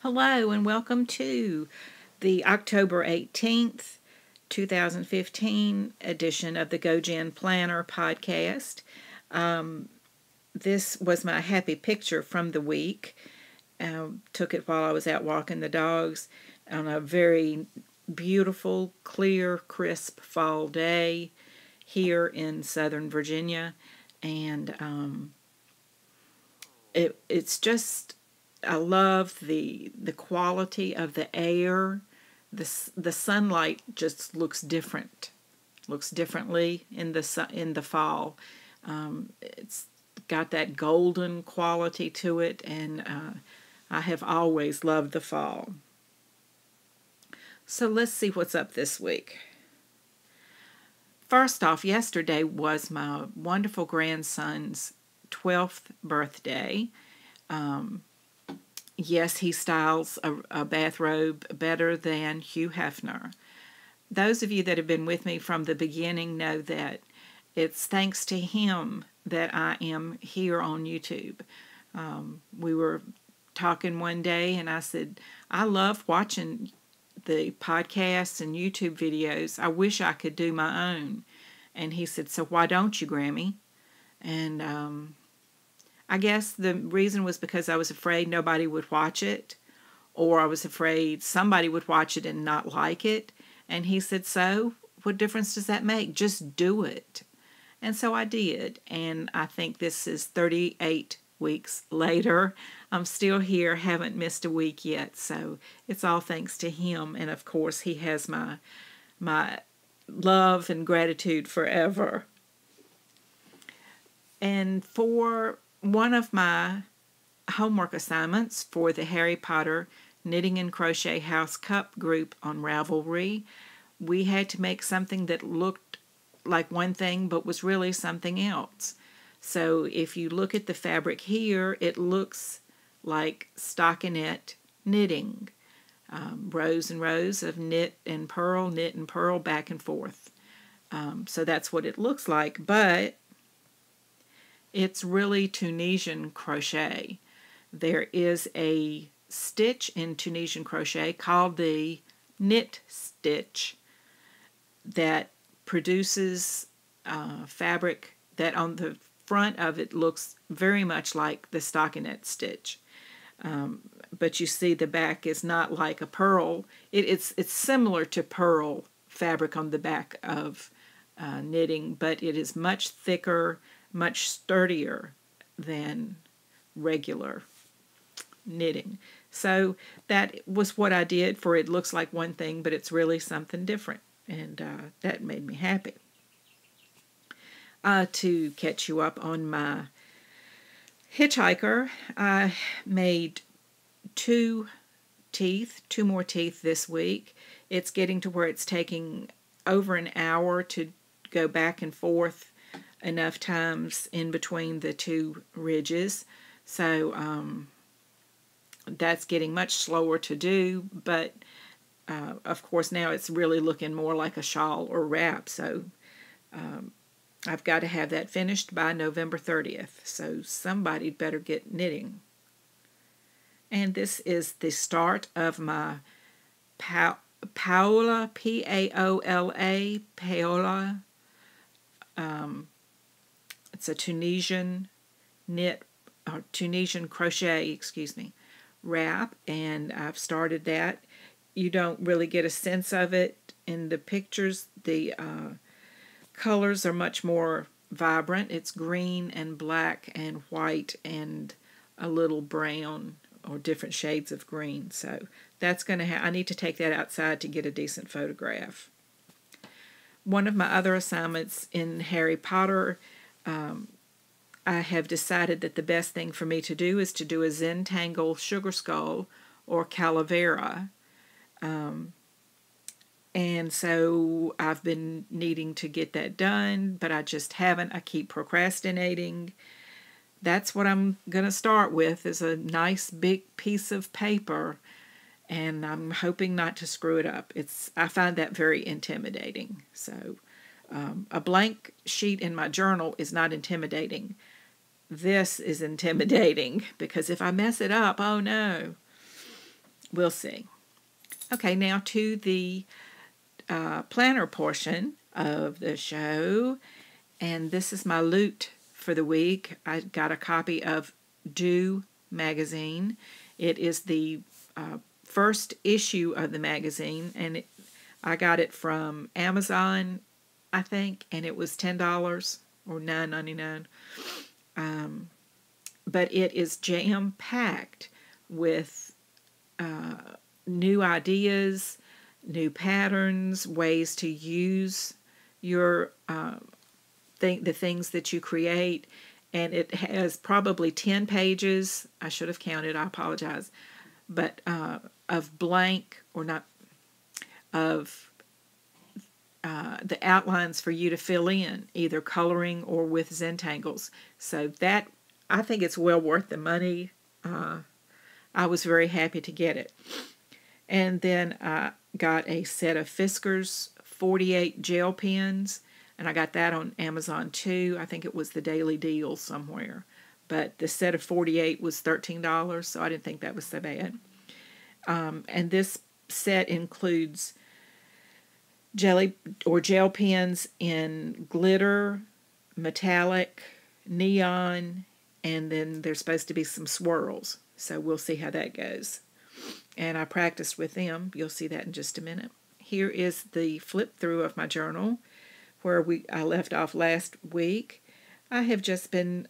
Hello and welcome to the October 18th, 2015 edition of the gojenn Planner podcast. This was my happy picture from the week. Took it while I was out walking the dogs on a very beautiful, clear, crisp fall day here in Southern Virginia. And it's just, I love the quality of the air. The sunlight just looks differently in the fall. It's got that golden quality to it, and I have always loved the fall. So let's see what's up this week. First off, yesterday was my wonderful grandson's 12th birthday. Yes, he styles a bathrobe better than Hugh Hefner. Those of you that have been with me from the beginning know that it's thanks to him that I am here on YouTube. We were talking one day and I said, I love watching the podcasts and YouTube videos. I wish I could do my own. And he said, so why don't you, Grammy? And I guess the reason was because I was afraid nobody would watch it, or I was afraid somebody would watch it and not like it. And he said, so what difference does that make? Just do it. And so I did. And I think this is 38 weeks later. I'm still here, haven't missed a week yet. So it's all thanks to him. And of course, he has my love and gratitude forever. And for one of my homework assignments for the Harry Potter Knitting and Crochet House Cup group on Ravelry, we had to make something that looked like one thing but was really something else. So if you look at the fabric here, it looks like stockinette knitting. Rows and rows of knit and purl, back and forth. So that's what it looks like, but it's really Tunisian crochet. There is a stitch in Tunisian crochet called the knit stitch that produces fabric that on the front of it looks very much like the stockinette stitch. But you see the back is not like a purl. It's similar to purl fabric on the back of knitting, but it is much thicker, much sturdier than regular knitting. So that was what I did for It Looks Like One Thing, but it's really something different. And that made me happy. To catch you up on my hitchhiker, I made two more teeth this week. It's getting to where it's taking over an hour to go back and forth enough times in between the two ridges. So that's getting much slower to do, but of course now it's really looking more like a shawl or wrap. So I've got to have that finished by November 30th. So somebody better get knitting. And this is the start of my Paola, P-A-O-L-A, Paola. It's a Tunisian crochet, wrap, and I've started that. You don't really get a sense of it in the pictures. The colors are much more vibrant. It's green and black and white and a little brown or different shades of green. So that's going to I need to take that outside to get a decent photograph. One of my other assignments in Harry Potter, I have decided that the best thing for me to do is to do a Zentangle Sugar Skull or Calavera. And so I've been needing to get that done, but I just haven't. I keep procrastinating. That's what I'm going to start with, is a nice big piece of paper, and I'm hoping not to screw it up. I find that very intimidating. So a blank sheet in my journal is not intimidating. This is intimidating because if I mess it up, oh no. we'll see. Okay, now to the planner portion of the show. And this is my loot for the week. I got a copy of Do magazine. It is the first issue of the magazine, and I got it from Amazon, I think, and it was $10 or $9.99. But it is jam-packed with new ideas, new patterns, ways to use your the things that you create, and it has probably 10 pages. I should have counted, I apologize, but of blank, or not, of the outlines for you to fill in, either coloring or with Zentangles. So that, I think it's well worth the money. I was very happy to get it. And then I got a set of Fisker's 48 gel pens, and I got that on Amazon too. I think it was the daily deal somewhere. But the set of 48 was $13, so I didn't think that was so bad. And this set includes gel pens in glitter, metallic, neon, and then there's supposed to be some swirls. So we'll see how that goes. And I practiced with them. You'll see that in just a minute. Here is the flip through of my journal where I left off last week. I have just been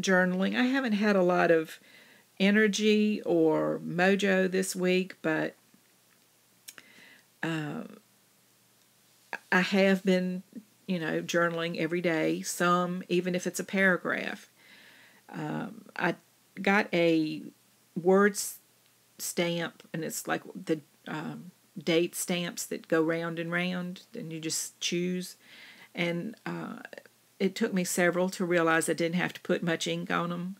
journaling. I haven't had a lot of energy or mojo this week, but I have been, journaling every day, some, even if it's a paragraph. I got a word stamp, and it's like the date stamps that go round and round, and you just choose. And it took me several to realize I didn't have to put much ink on them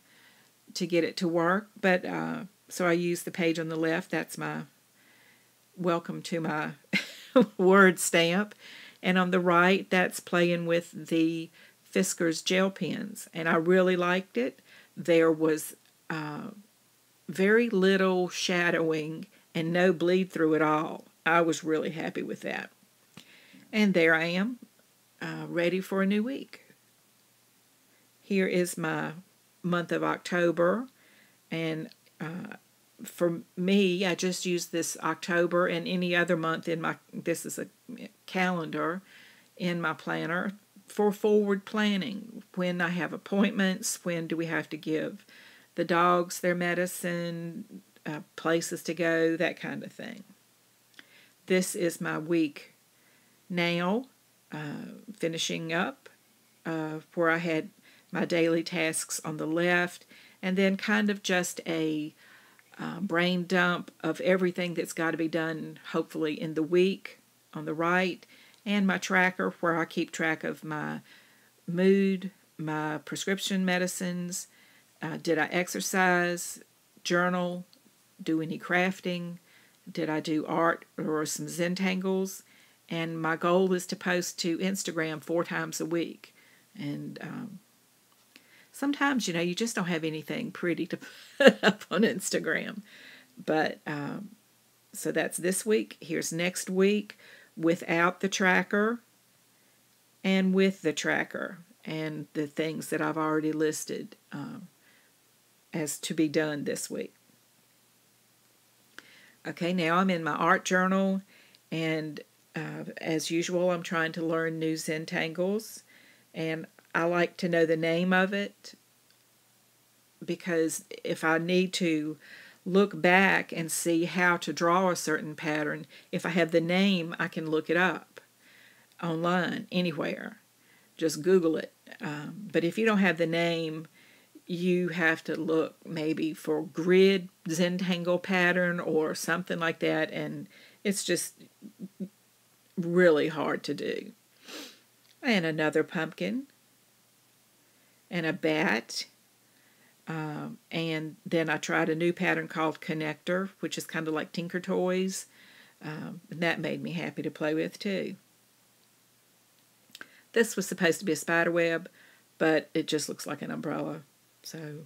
to get it to work. But so I used the page on the left. That's my welcome to my word stamp. And on the right, that's playing with the Fisker's gel pens. And I really liked it. There was very little shadowing and no bleed through at all. I was really happy with that. And there I am, ready for a new week. Here is my month of October, and for me, I just use this October and any other month in this is a calendar in my planner for forward planning. When I have appointments, when do we have to give the dogs their medicine, places to go, that kind of thing. This is my week now, finishing up where I had my daily tasks on the left, and then kind of just a brain dump of everything that's got to be done, hopefully in the week, on the right, and my tracker where I keep track of my mood, my prescription medicines, did I exercise, journal, do any crafting, did I do art or some Zentangles, and my goal is to post to Instagram 4 times a week. And sometimes, you just don't have anything pretty to put up on Instagram. But so that's this week. Here's next week without the tracker and with the tracker and the things that I've already listed as to be done this week. Okay, now I'm in my art journal, and as usual, I'm trying to learn new Zentangles, and I like to know the name of it, because if I need to look back and see how to draw a certain pattern, if I have the name, I can look it up online, anywhere. Just Google it. But if you don't have the name, you have to look maybe for grid Zentangle pattern or something like that, and it's just really hard to do. And another pumpkin, and a bat, and then I tried a new pattern called Connector, which is kind of like Tinker Toys, and that made me happy to play with too. This was supposed to be a spider web, but it just looks like an umbrella, so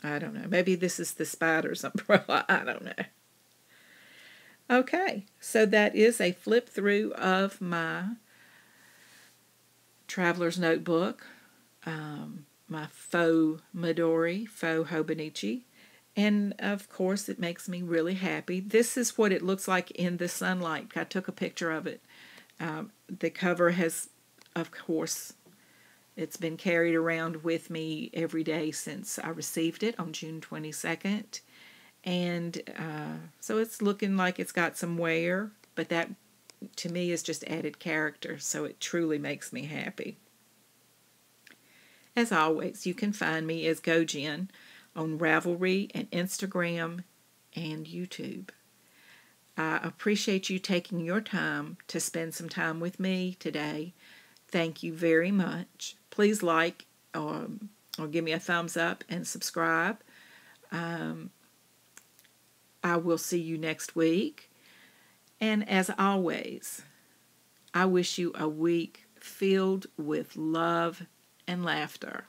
I don't know. Maybe this is the spider's umbrella, I don't know. So that is a flip through of my traveler's notebook, my faux Midori, faux Hobonichi. And of course, it makes me really happy. This is what it looks like in the sunlight. I took a picture of it. The cover has, of course, it's been carried around with me every day since I received it on June 22nd. And so it's looking like it's got some wear, but that to me is just added character, so it truly makes me happy. As always, you can find me as gojenn on Ravelry and Instagram and YouTube. I appreciate you taking your time to spend some time with me today. Thank you very much. Please like or give me a thumbs up and subscribe. I will see you next week. And as always, I wish you a week filled with love and laughter.